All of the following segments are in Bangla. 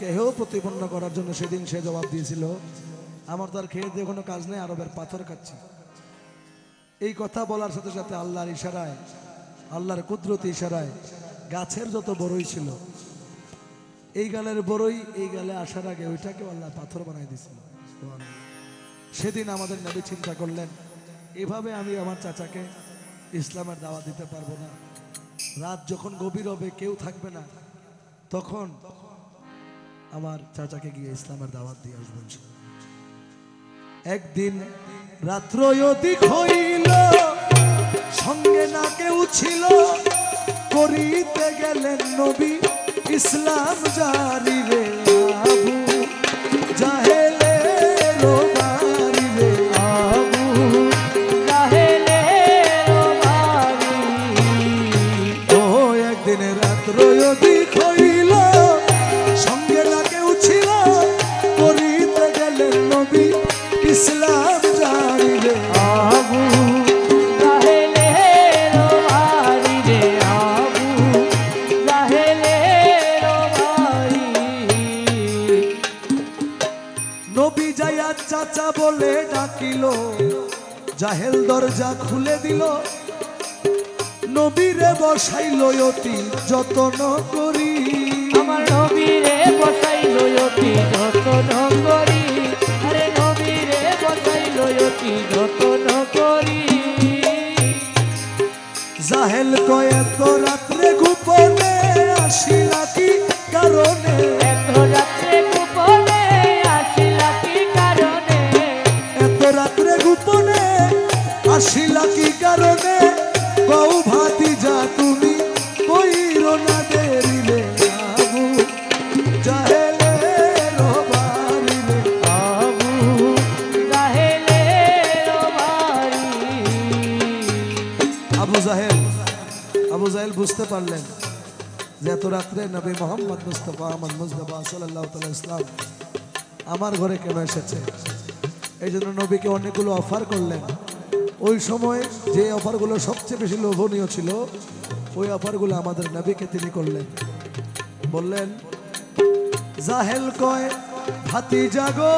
কেহ প্রতিপন্ন করার জন্য সেদিন সে জবাব দিয়েছিল, আমার তো আর খেয়ে দিয়ে কোনো কাজ নেই, আরবের পাথর খাচ্ছি। এই কথা বলার সাথে সাথে আল্লাহর ইশারায়, আল্লাহর কুদরতি ইশারায় গাছের যত বড়ই ছিল, এই গালের বড়ই এই গালে আসার আগে ওইটাকে আল্লাহ পাথর বানাই দিয়েছিল। সেদিন আমাদের নবী চিন্তা করলেন, এভাবে আমি আমার চাচাকে ইসলামের দাওয়াত দিতে পারবো না। রাত যখন গভীর হবে, কেউ থাকবে না, তখন আমার চাচাকে গিয়ে ইসলামের দাওয়াত দিয়ে আসবেন। একদিন রাত্র অধিক হইল, সঙ্গে না কেউ ছিল, করিতে গেলেন নবী ইসলাম জারি রে আবু জাহেলের বাড়ি রে, আবু জাহেলের বাড়ি। ও একদিন রাত্র অধিক হইল, সঙ্গে না কেউ ছিল, করিতে গেলেন নবী ইসলাম জারি রে আবু জাহেলের বাড়ি রে, আবু জাহেলের বাড়ি। নবী যাইয়া চাচা বলে ডাকিল, জাহেল দরজা খুলে দিল, নবীরে বসাইল অতি যতন করি, আমার নবীরে বসাইল অতি যতন করি, আরে নবীরে বসাইল অতি যতন করি। জাহেল কয় এত রাত্রে গোপনে আসিলা কি কারণে, এত রাত্রে গোপনে আসিলা কি কারণে, এত রাত্রে গোপনে আসিলা কি কারণে, কও ভাতিজা তুমি কইরো না দেরি রে আবু জাহেলের বাড়ি রে, আবু জাহেলের বাড়ি। আবু জাহেল বুঝতে পারলেন যে এত রাত্রে নবী মোহাম্মদ মুস্তাফা আহমদ মুজতবা সাল্লাল্লাহু তাআলা ইসলাম আমার ঘরে কেন এসেছে। এই জন্য নবীকে অনেকগুলো অফার করলেন। ওই সময় যে অফারগুলো সবচেয়ে বেশি লোভনীয় ছিল, ওই অফারগুলো আমাদের নবীকে তিনি করলেন। বললেন, জাহেল কয় ভাতিজা গো,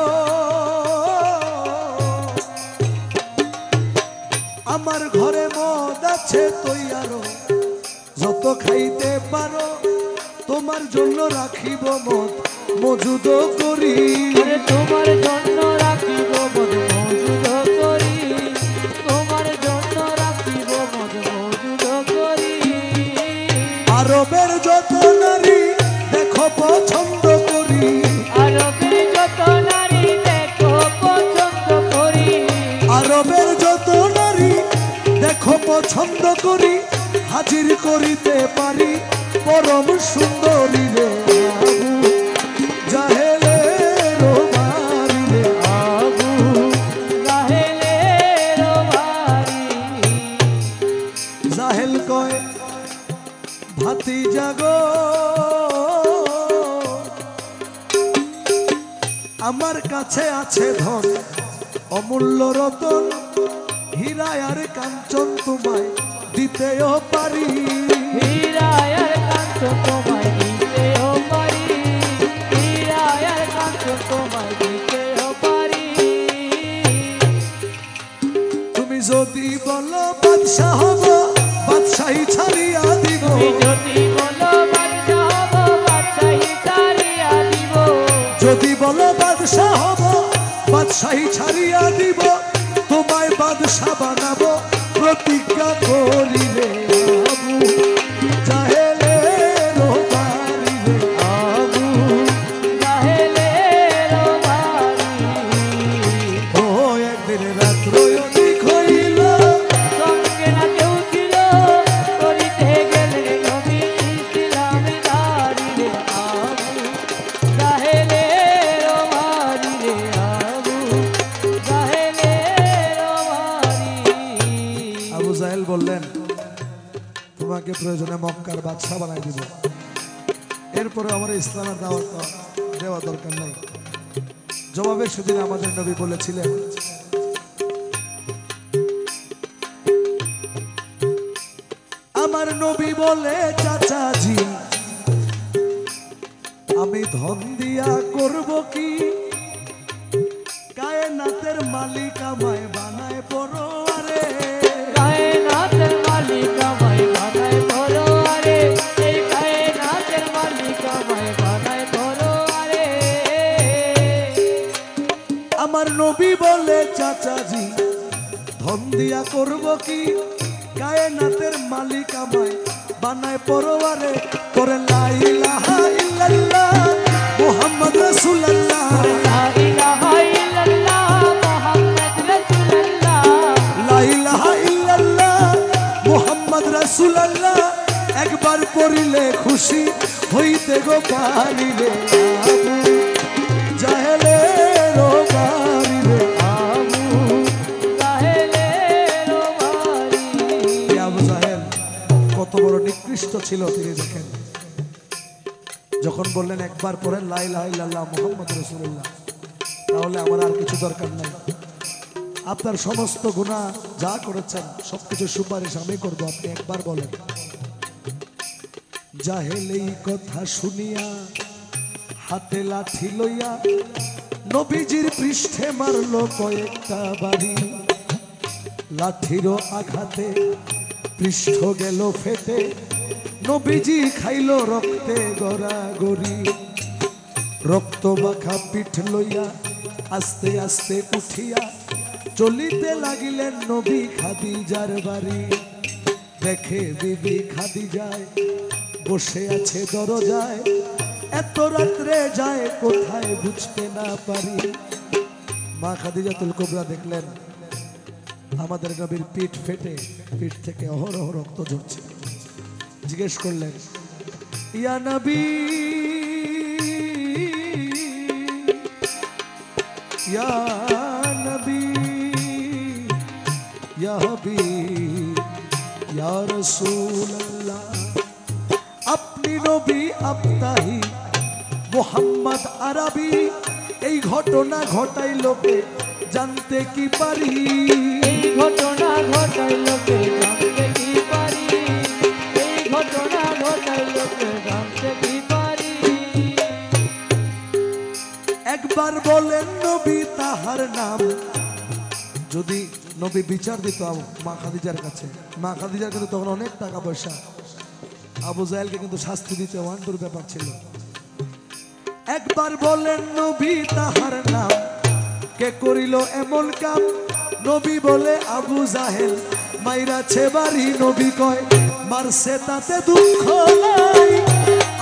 আমার ঘরে মদ আছে তৈয়ারো, যত খাইতে পারো তোমার জন্য রাখিব মদ মজুদ করি, আরে তোমার জন্য রাখিব মদ মজুদ করি, তোমার জন্য রাখিব মদ মজুদ করি। আরবের যত নারী দেখো পছন্দ করি, আরবের যত নারী দেখো পছন্দ করি, আরবের যত নারী দেখো পছন্দ করি, হাজির করিতে পারি পরম সুন্দরী রে আবু জাহেলের বাড়ি রে, আবু জাহেলের বাড়ি। জাহেল কয় ভাতিজা গো, আমার কাছে আছে ধন অমূল্য রতন, হীরা আর কাঞ্চন তোমায় দিতেও পারি, হীরা আর কাঞ্চন তোমায় দিতেও পারি, হীরা আর কাঞ্চন তোমায় দিতেও পারি। তুমি যদি বলো বাদশাহ হব, বাদশাহী ছাড়িয়া দিব, তুমি যদি বলো বাদশাহ হব, বাদশাহী ছাড়িয়া দিব, যদি বলো বাদশাহ হব, বাদশাহী ছাড়িয়া দিব, তোমায় বাদশাহ বানাবো প্রতিজ্ঞা করিলে আবু জাহেলের বাড়ি রে, আবু জাহেলের বাড়ি। ও একদিন রাত্র অধিক হইল, সঙ্গে না কেউ ছিল, করিতে গেলেন নবী ইসলাম জারি রে, আবু জাহেলের বাড়ি রে, আবু জাহেলের বাড়ি। আবু জাহেল বললেন, তোমাকে প্রয়োজনে মক্কার বাদশাহ বানাই দিব, এরপরে আমার ইসলামের দাওয়াত দেওয়া দরকার নাই। জবাবে সেদিন আমাদের নবী বলেছিলেন, আমার নবী বলে চাচাজি আমি ধন দিয়া করব কি, কায়নাতের মালিক আমায় বানায় পরোয়ারে। কায়নাতের মালিক আমায় বানায় পরোয়ারে, এই কায়নাতের মালিক আমায় বানায় পরোয়ারে। আমার নবী বলে চাচাজি ধন দিয়া করব কি, কায়নাতের মালিক আমায় বানায় পরোয়ারে। করে লা ইলাহা ইল্লাল্লাহ মুহাম্মদ রাসূলুল্লাহ, লা ইলাহা ইল্লাল্লাহ মুহাম্মদ রাসূলুল্লাহ, লা ইলাহা ইল্লাল্লাহ মুহাম্মদ রাসূলুল্লাহ। একবার পড়িলে খুশি হইতে গো পারিলে, আবু জাহেলের বাড়িরে। আবু জাহেলের বাড়ি। এই আবু জাহেল কত বড় নিকৃষ্ট ছিল তিনি দেখেন। যখন বললেন একবার পড়েন লা ইলাহা ইল্লাল্লাহ মুহাম্মদ রাসূলুল্লাহ, তাহলে আমার আর কিছু দরকার নাই, আপনার সমস্ত গুনাহ যা করেছেন সবকিছু সুপারিশ আমি করব, আপনি একবার বলেন। জাহেল এই কথা শুনিয়া হাতে লাঠি লইয়া নবীজির পৃষ্ঠে মারলো কয়েকটা বাড়ি। লাঠির আঘাতে পৃষ্ঠ গেল ফেটে, নবীজি খাইল রক্তে গড়াগড়ি। রক্ত মাখা পিঠ লইয়া আস্তে আস্তে উঠিয়া চলিতে লাগিলেন নবী খাদিজার বাড়ি। দেখে বিবি খাদিজায় বসে আছে দরজায়, এত রাত্রে যায় কোথায় বুঝতে না পারি। মা খাদিজাতুল কুবরা দেখলেন আমাদের নবীর পিঠ ফেটে, পিঠ থেকে অহরহ রক্ত ঝরছে। জিজ্ঞেস করলেন ইয়া নবী, ইয়া নবী, ইয়া হাবিব, ইয়া রাসূলুল্লাহ, আপনি নবী আপতাহি মুহাম্মদ আরবি, এই ঘটনা ঘটাই লোকে জানতে কি পারি। এই ঘটনা ঘটাই লোকে জানতে কি পারি, এই ঘটনা ঘটাই লোকে জানতে কি পারি। একবার বলেন নবী তাহার নাম। যদি নবী বিচার দিত মা খাদিজার কাছে, মা খাদিজার কাছে তখন অনেক টাকা পয়সা, আবু জাহেলকে কিন্তু শাস্তি দিতে ওয়ান্টুর ব্যাপার ছিল। একবার বলেন নবী তাহার নাম, কে করিল এমন কাম। নবী বলে আবু জাহেল মাইরাছে বাড়ি। নবী কয় মারছে তাতে দুঃখ নাই,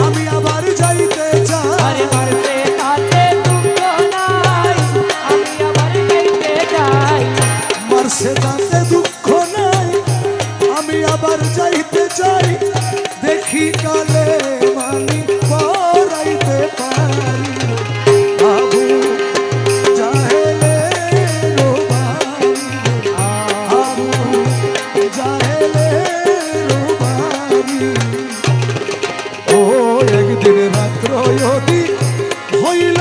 আমি আবার যাইতে চাই। আরে মারতে তাতে দুঃখ নাই, আমি আবার যাইতে চাই। মারছে তাতে দুঃখ নাই, আমি আবার যাইতে চাই। দেখি কালে মানি পরাইতে পারি। আবু জাহেলের বাড়ি, আবু জাহেলের বাড়ি। ও একদিন রাত্র যদি হইল,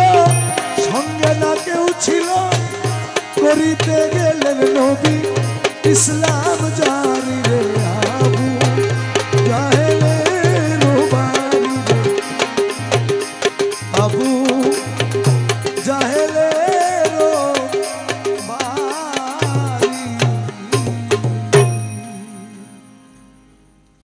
সঙ্গে না কেউ ছিল, করিতে গেলেন নবী ইসলাম জারি রে।